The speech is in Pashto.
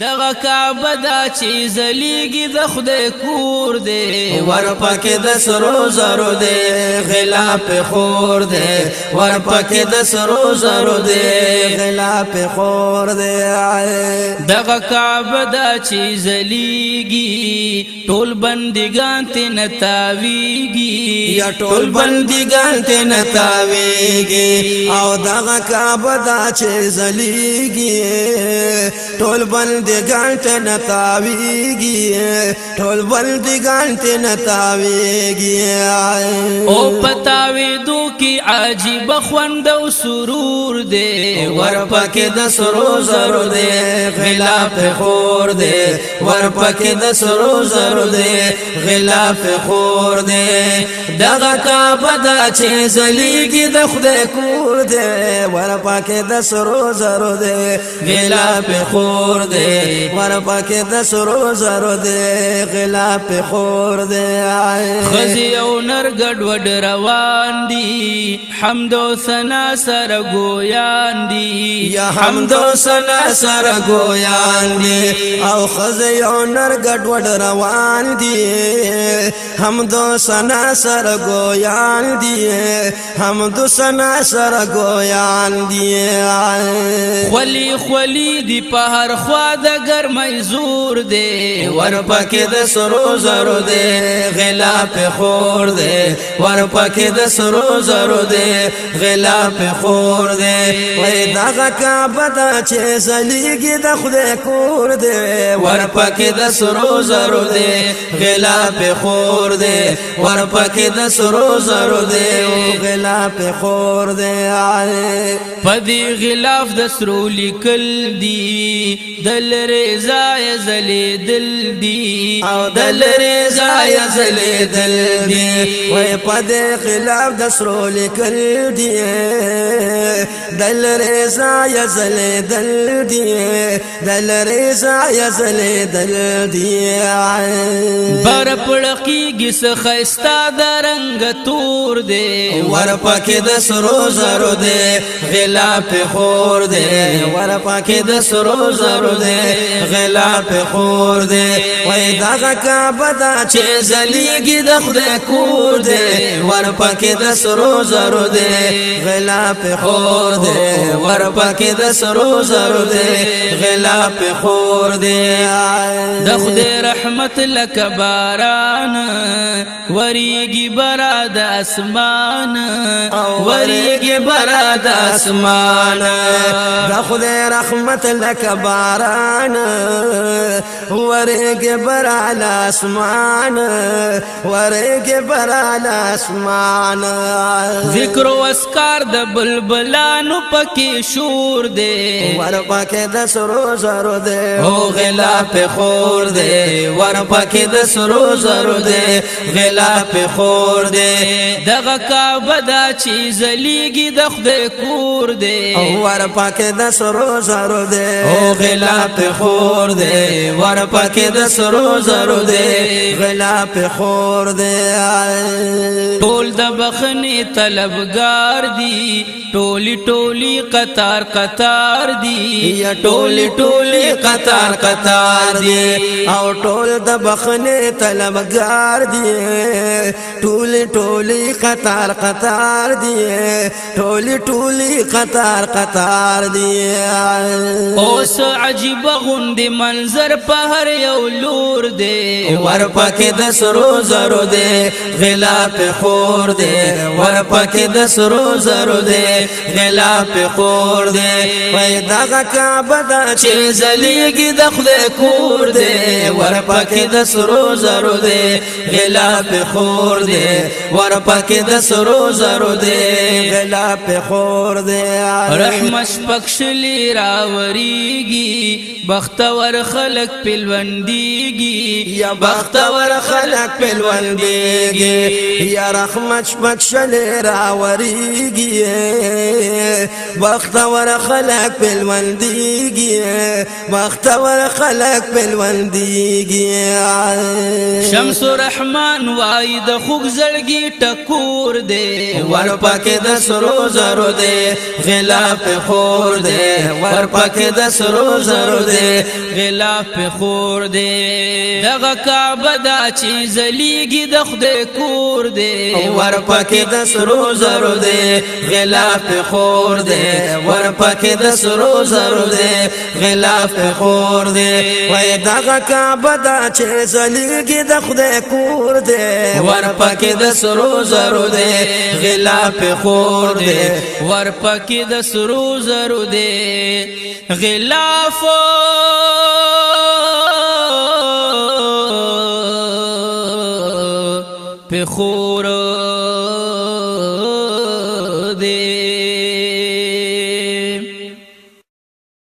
دغه کعبه دا چې زلیږي د خدای کور دی ورپکې د سرو زرو دی غلاف خور دی ورپکې د سرو زرو دی غلاف خور دی دغه کعبه دا چې زلیږي ټول بندگان ته نتاویږي یا ټول بندگان ته نتاویږي او دغه کعبه دا چې زلیږي ټول بندگان ته نتاویږي ټول بندگان ته نتاویږي او پتاوي دو کی عجیب خوند او سرور دی ورپکې د سرو زرو دی غلاف خور دی ورپکې د سرو زرو دی غلاف خور دی دغه کعبه دا چې زلیږي د خدای کور دی ورپکې د سرو زرو دی غلاف خور دی ورپکې د سرو زرو دی غلاف خور دی خزي او نر ګډوډ روان دي حمد او ثنا سره ګویان دي یا حمد او ثنا سره ګویان دي او خزي او نر ګډوډ روان دي حمد او ثنا سره ګویان دي حمد او ثنا سره ګویان دي خولي خولي دي په هر خوا د ګرمۍ زور دی ورپکې د سرو زرو دی غلاف خور دی ورپکې د سرو زرو دی غلاف خور دی وای دغه کعبه دا چې زلیږي د خدای کور دی ورپکې د سرو زرو دی غلاف خور دی ورپکې د سرو زرو دی غلاف خور دی پدی غلاف د سرو لیکل دی دل رضا یزلی دل دی او دل رضا یزلی دل دی وای پدی غلاف د سرو لیکل دی دل رضا یزلی دل دی دل رضا یزلی دل دی بر پړقیږي څه خستا د رنگ تور دی ورپکې د سرو زرو دی غلاف خور دی ورپکې د سرو زرو دی غلاف خور دی وای دغه کعبه دا چې زلیږي د خدای کور دی ورپکې د سرو زرو دی غلاف خور دی ورپکې د سرو زرو دی غلاف خور دی د خدای رحمت لک باران وریږي برا د اسمان وریږي برا د اسمان د خدای رحمت لک باران وریږي برا د اسمان وریږي برا د اسمان ذکر او اسکار د بلبلانو پکې شور دی ورپکې د سرو زرو دی او غلاف خور دی ورپکې د سرو زرو دی غلاف خور دی دغه کعبه دا چې زلیږي د خدای کور دی ورپکې د سرو زرو دی او غلاف خور دی ورپکې د سرو زرو دی غلاف خور دی ټول د بخنې طلبګار دي ټولي ټولي قطار قطار دي یا ټولي ټولي قطار قطار دي او ټول د بخنې طلبګار دي ټولي ټولي قطار قطار دي ټولي ټولي قطار قطار دي اوس عجیب غوند منظر په هر یو لور دی ورپکې د سرو زرو دی غلاف خور دی ورپکې د سرو زرو دی غلاف خور دی وای دغه کعبه دا چې زلیږي د خدای کور دی ورپکې د سرو زرو دی غلاف خور دی ورپکې د سرو زرو دی غلاف خور دی رحمت پکشلی راوریږي بختور خلق پلوندیږي یا بختور خلق پلوندیږي یا رحمت پکشلی راوریږي بختور خلق پلوندیږي بختور خلق پلوندیږي شمس الرحمن وای د خوږ زړګي ټکور دی ورپکې د سرو زرو دی غلاف خور دی ورپکې د سرو زرو دے غلاف په خور دی دغه کعبه دا چې زلیږي د خدای کور دی ورپکې د سرو زرو دے غلاف په خور دے ورپکې د سرو زرو دے غلاف په خور دے وای دغه کعبه دا چې زلیږي د خدای کور دے ورپکې د سرو زرو دے غلاف په خور دے ورپکې د سرو زرو دی غلاف په خور